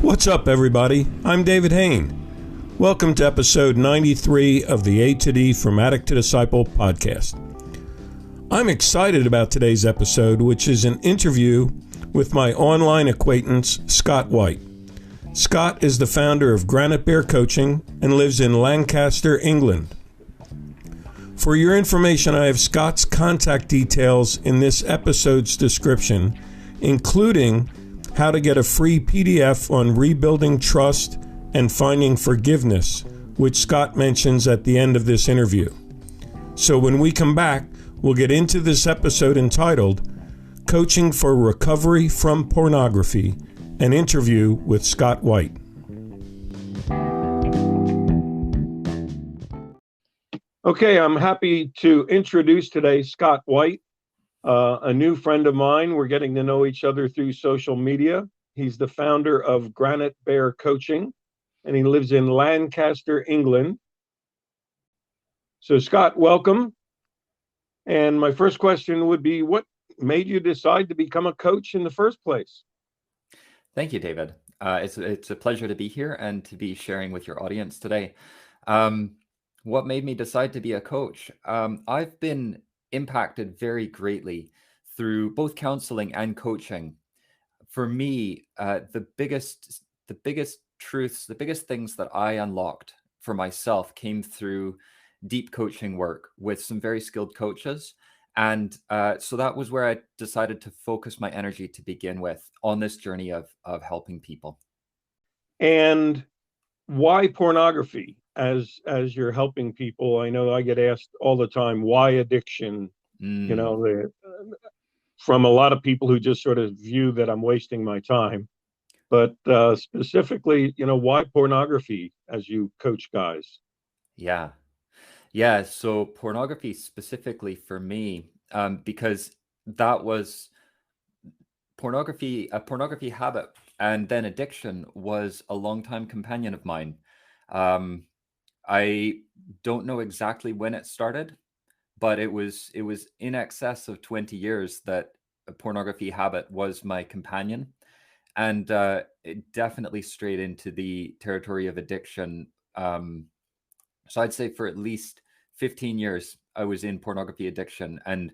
What's up, everybody? I'm David Hain. Welcome to episode 93 of the A to D From Addict to Disciple podcast. I'm excited about today's episode, which is an interview with my online acquaintance, Scott White. Scott is the founder of Granite Bear Coaching and lives in Lancaster, England. For your information, I have Scott's contact details in this episode's description, including how to get a free PDF on rebuilding trust and finding forgiveness, which Scott mentions at the end of this interview. So when we come back, we'll get into this episode entitled Coaching for Recovery from Pornography, an interview with Scott White. Okay, I'm happy to introduce today Scott White, a new friend of mine. We're getting to know each other through social media. He's the founder of Granite Bear Coaching, and he lives in Lancaster, England. So, Scott, welcome. And my first question would be, what made you decide to become a coach in the first place? Thank you, David. It's a pleasure to be here and to be sharing with your audience today. What made me decide to be a coach? I've been impacted very greatly through both counseling and coaching. For me, the biggest truths, the biggest things that I unlocked for myself came through deep coaching work with some very skilled coaches. And so that was where I decided to focus my energy to begin with on this journey of helping people. And why pornography as you're helping people? I know I get asked all the time, why addiction? You know, from a lot of people who just sort of view that I'm wasting my time. But specifically, you know, why pornography as you coach guys? Yeah. So pornography specifically for me, because that was a pornography habit and then addiction was a longtime companion of mine. I don't know exactly when it started, but it was in excess of 20 years that a pornography habit was my companion. And it definitely strayed into the territory of addiction. So I'd say for at least 15 years, I was in pornography addiction. And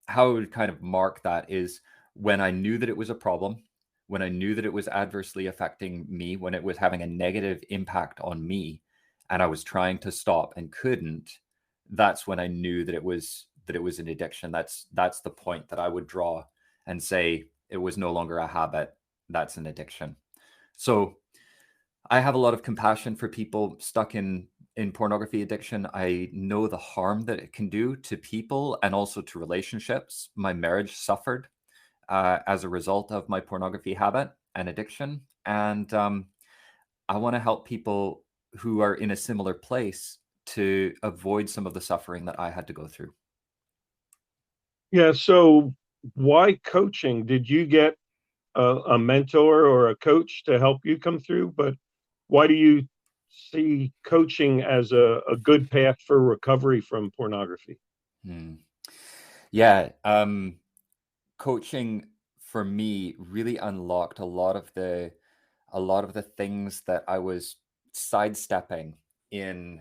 how I would kind of mark that is when I knew that it was a problem, when I knew that it was adversely affecting me, when it was having a negative impact on me, and I was trying to stop and couldn't, that's when I knew that it was an addiction. That's the point that I would draw and say it was no longer a habit. That's an addiction. So I have a lot of compassion for people stuck in pornography addiction. I know the harm that it can do to people and also to relationships. My marriage suffered as a result of my pornography habit and addiction. And I want to help people who are in a similar place to avoid some of the suffering that I had to go through. Yeah, so why coaching? Did you get a mentor or a coach to help you come through? But why do you see coaching as a good path for recovery from pornography? Yeah, coaching for me really unlocked a lot of the things that I was sidestepping in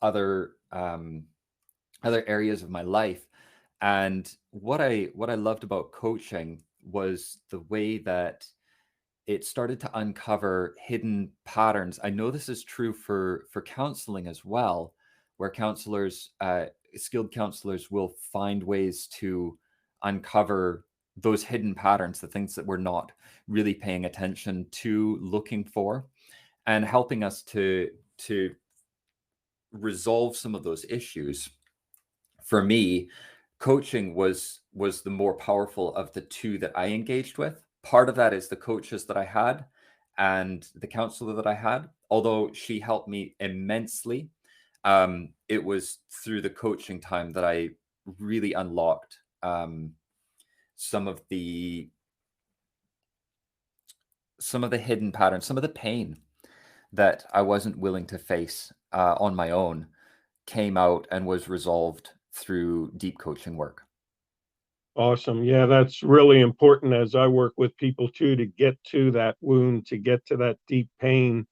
other areas of my life. And what I loved about coaching was the way that it started to uncover hidden patterns. I know this is true for counseling as well, where counselors, skilled counselors, will find ways to uncover those hidden patterns, the things that we're not really paying attention to, looking for, and helping us to resolve some of those issues. For me, coaching was the more powerful of the two that I engaged with. Part of that is the coaches that I had and the counselor that I had. Although she helped me immensely, it was through the coaching time that I really unlocked some of the hidden patterns, some of the pain that I wasn't willing to face on my own came out and was resolved through deep coaching work. Awesome. Yeah, that's really important as I work with people too, to get to that wound, to get to that deep pain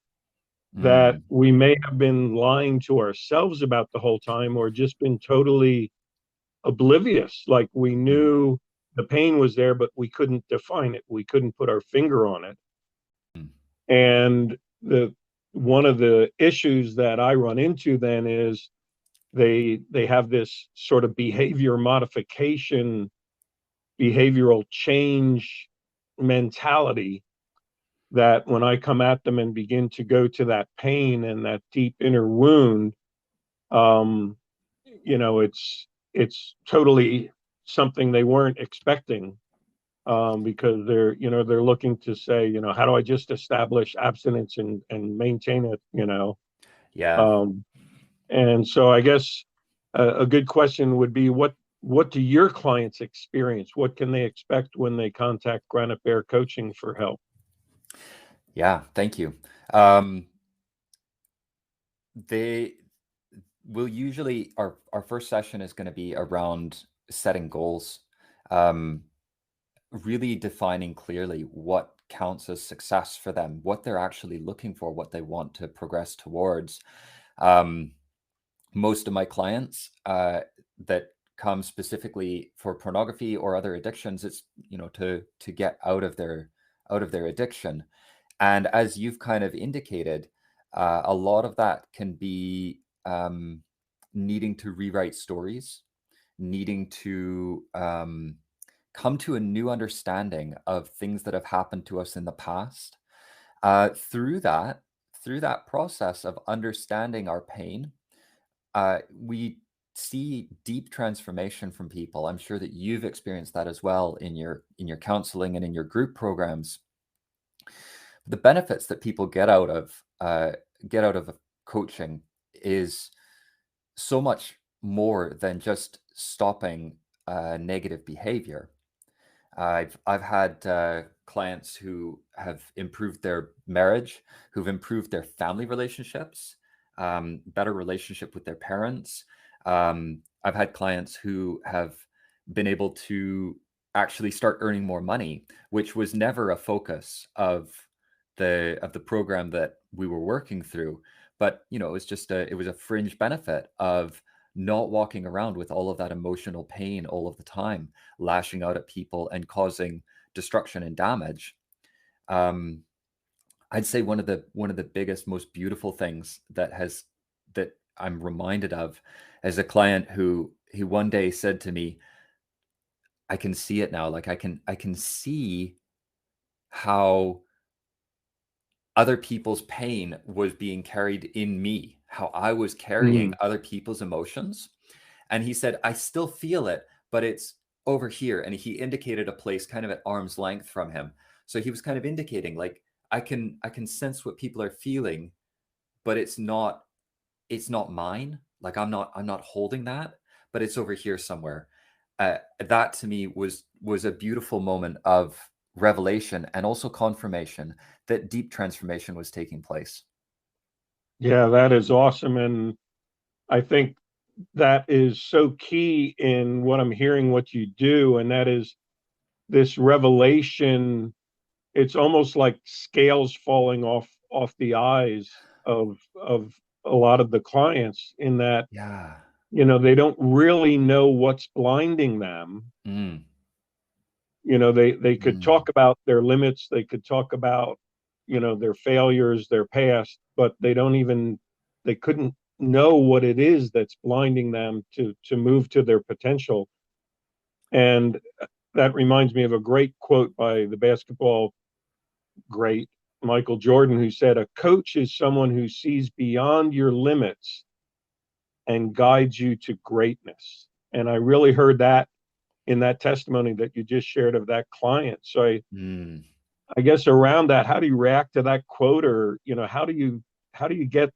that Mm, we may have been lying to ourselves about the whole time, or just been totally oblivious. Like we mm, knew the pain was there, but we couldn't define it. We couldn't put our finger on it. mm. And the one of the issues that I run into then is they have this sort of behavior modification, behavioral change mentality, that when I come at them and begin to go to that pain and that deep inner wound, um, it's totally something they weren't expecting, because they're looking to say, how do I just establish abstinence and maintain it, Yeah. um, and so I guess a good question would be, what do your clients experience? What can they expect when they contact Granite Bear Coaching for help? Yeah. Thank you. Um, they will usually, our first session is going to be around setting goals, um, really defining clearly what counts as success for them, what they're actually looking for, what they want to progress towards. Um, Most of my clients that come specifically for pornography or other addictions, it's to get out of their addiction. And as you've kind of indicated, a lot of that can be needing to rewrite stories, needing to come to a new understanding of things that have happened to us in the past. Through that process of understanding our pain, we see deep transformation from people. I'm sure that you've experienced that as well in your counseling and in your group programs. The benefits that people get out of coaching is so much more than just stopping negative behavior. I've had clients who have improved their marriage, who've improved their family relationships, better relationship with their parents. I've had clients who have been able to actually start earning more money, which was never a focus of the program that we were working through. But it was a fringe benefit of not walking around with all of that emotional pain all of the time, lashing out at people and causing destruction and damage. Um, I'd say one of the biggest, most beautiful things that I'm reminded of as a client who one day said to me, "I can see it now. Like I can see how other people's pain was being carried in me, how I was carrying Mm. other people's emotions." And he said, "I still feel it, but it's over here." And he indicated a place kind of at arm's length from him. So he was kind of indicating like, I can sense what people are feeling, but it's not mine. Like I'm not holding that, but it's over here somewhere. That to me was a beautiful moment of revelation and also confirmation that deep transformation was taking place. Yeah, that is awesome. And I think that is so key in what I'm hearing what you do. And that is this revelation. It's almost like scales falling off the eyes of a lot of the clients, in that, Yeah. they don't really know what's blinding them. Mm, They could mm. talk about their limits, they could talk about, their failures, their past, but they couldn't know what it is that's blinding them to move to their potential. And that reminds me of a great quote by the basketball great Michael Jordan, who said, "A coach is someone who sees beyond your limits and guides you to greatness." And I really heard that in that testimony that you just shared of that client. So Mm. I guess around that, how do you react to that quote? Or, how do you get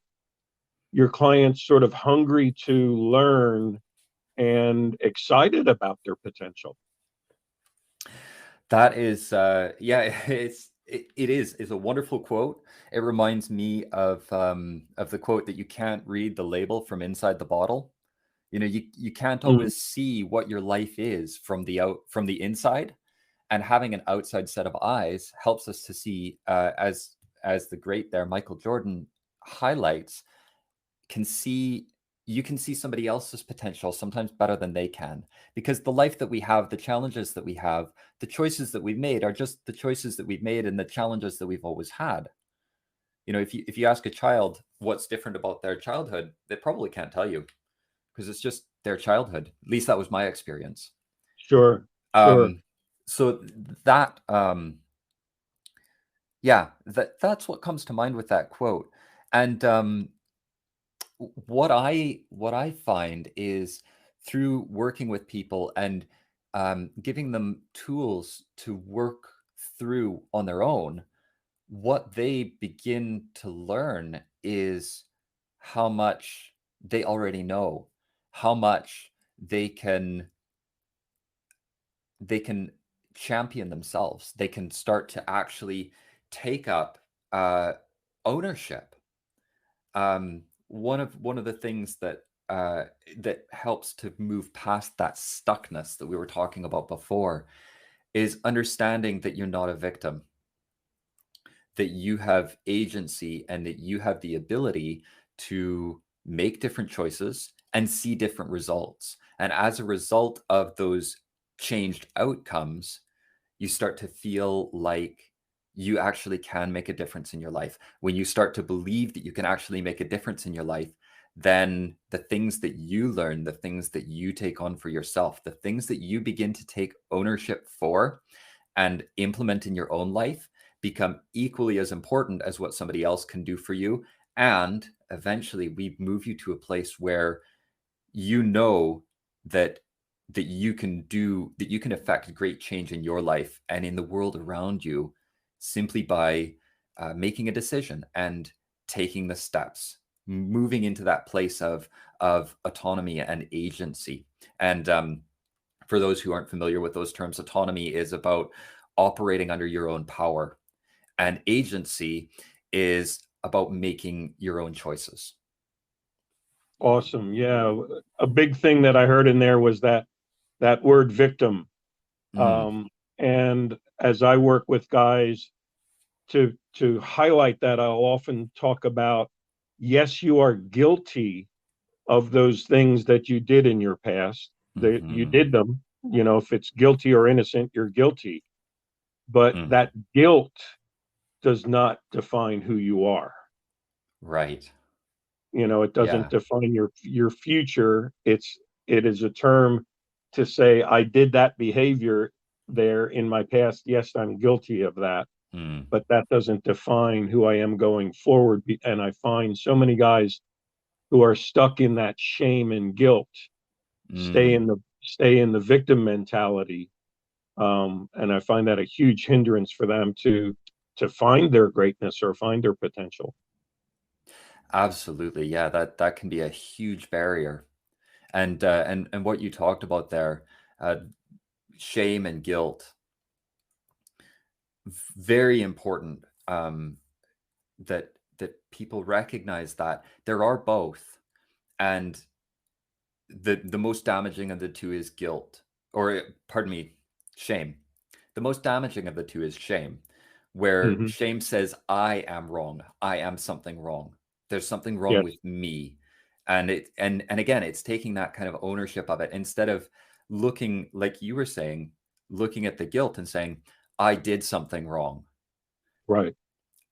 your clients sort of hungry to learn and excited about their potential? That is, yeah, it is. It's a wonderful quote. It reminds me of the quote that you can't read the label from inside the bottle. You can't Mm. always see what your life is from the inside, and having an outside set of eyes helps us to see, as the great there Michael Jordan highlights, can see you can see somebody else's potential sometimes better than they can, because the life that we have, the challenges that we have, the choices that we've made are just the choices that we've made and the challenges that we've always had. If you ask a child what's different about their childhood, they probably can't tell you, because it's just their childhood. At least that was my experience. Sure, sure. Um, so that yeah, that's what comes to mind with that quote. And what I find is, through working with people and giving them tools to work through on their own, what they begin to learn is how much they already know, how much they can they can champion themselves. They can start to actually take up uh, ownership. One of the things that helps to move past that stuckness that we were talking about before is understanding that you're not a victim, that you have agency, and that you have the ability to make different choices and see different results. And as a result of those changed outcomes, you start to feel like you actually can make a difference in your life. When you start to believe that you can actually make a difference in your life, then the things that you learn, the things that you take on for yourself, the things that you begin to take ownership for and implement in your own life become equally as important as what somebody else can do for you. And eventually we move you to a place where you know that you can affect great change in your life and in the world around you, simply by making a decision and taking the steps, moving into that place of autonomy and agency. And for those who aren't familiar with those terms, autonomy is about operating under your own power, and agency is about making your own choices. Awesome. Yeah. A big thing that I heard in there was that word victim. Mm, Um, and as I work with guys to highlight that, I'll often talk about, yes, you are guilty of those things that you did in your past. That you mhm, did them. If it's guilty or innocent, you're guilty. But mm, that guilt does not define who you are. right. It doesn't Yeah. define your future. It is a term to say, I did that behavior there in my past. Yes, I'm guilty of that, Mm, but that doesn't define who I am going forward. And I find so many guys who are stuck in that shame and guilt, mm. stay in the victim mentality. And I find that a huge hindrance for them to find their greatness or find their potential. Absolutely. Yeah, that can be a huge barrier. And what you talked about there, uh, shame and guilt, very important, that people recognize that there are both. And the most damaging of the two is guilt, or pardon me, shame. The most damaging of the two is shame, where Hmm. shame says, I am wrong, I am something wrong, there's something wrong Yes, with me. And again, it's taking that kind of ownership of it, instead of looking, like you were saying, looking at the guilt and saying, I did something wrong, right.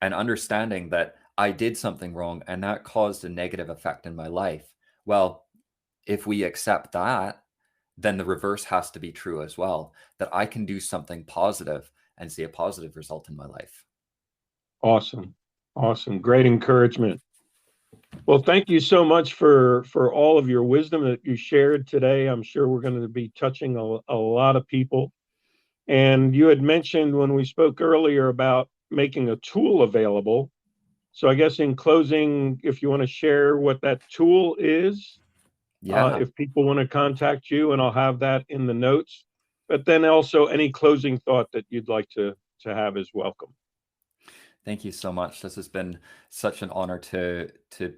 and understanding that I did something wrong and that caused a negative effect in my life. Well, if we accept that, then the reverse has to be true as well, that I can do something positive and see a positive result in my life. Awesome. Awesome. Great encouragement. Well, thank you so much for all of your wisdom that you shared today. I'm sure we're going to be touching a lot of people. And you had mentioned when we spoke earlier about making a tool available. So I guess in closing, if you want to share what that tool is, Yeah. if people want to contact you, and I'll have that in the notes. But then also any closing thought that you'd like to have is welcome. Thank you so much. This has been such an honor to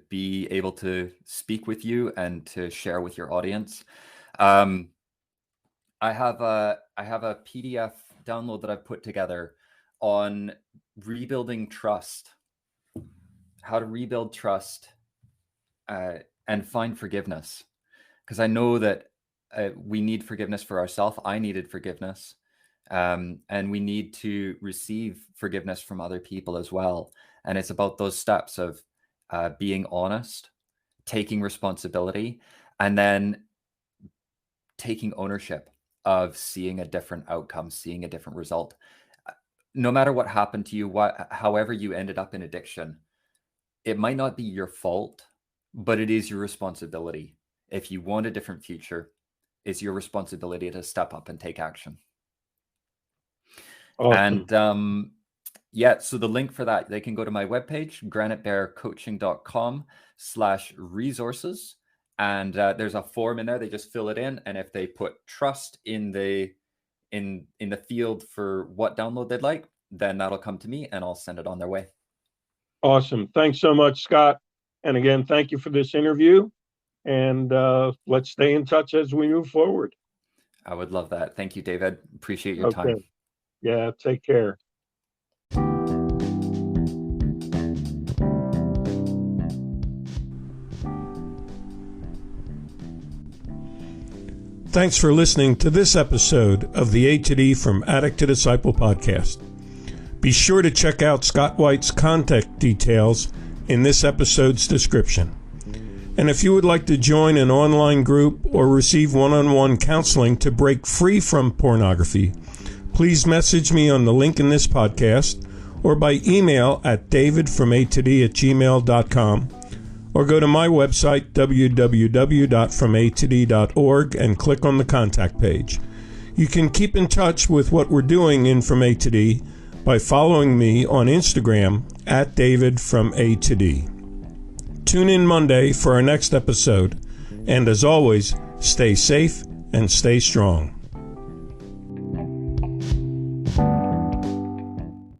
be able to speak with you and to share with your audience. Um, I have a PDF download that I've put together on rebuilding trust, how to rebuild trust and find forgiveness. Because I know that we need forgiveness for ourselves. I needed forgiveness. And we need to receive forgiveness from other people as well. And it's about those steps of being honest, taking responsibility, and then taking ownership of seeing a different outcome, seeing a different result. No matter what happened to you, however you ended up in addiction, it might not be your fault, but it is your responsibility. If you want a different future, it's your responsibility to step up and take action. Awesome. And yeah, so the link for that, they can go to my webpage, granitebearcoaching.com/resources. And there's a form in there. They just fill it in. And if they put trust in the field for what download they'd like, then that'll come to me and I'll send it on their way. Awesome. Thanks so much, Scott. And again, thank you for this interview. And let's stay in touch as we move forward. I would love that. Thank you, David. Appreciate your time. Yeah, take care. Thanks for listening to this episode of the A to D from Addict to Disciple podcast. Be sure to check out Scott White's contact details in this episode's description. And if you would like to join an online group or receive one-on-one counseling to break free from pornography, please message me on the link in this podcast or by email at davidfromatod@gmail.com or go to my website, www.fromatod.org, and click on the contact page. You can keep in touch with what we're doing in From A to D by following me on Instagram at davidfromatod. Tune in Monday for our next episode, and as always, stay safe and stay strong.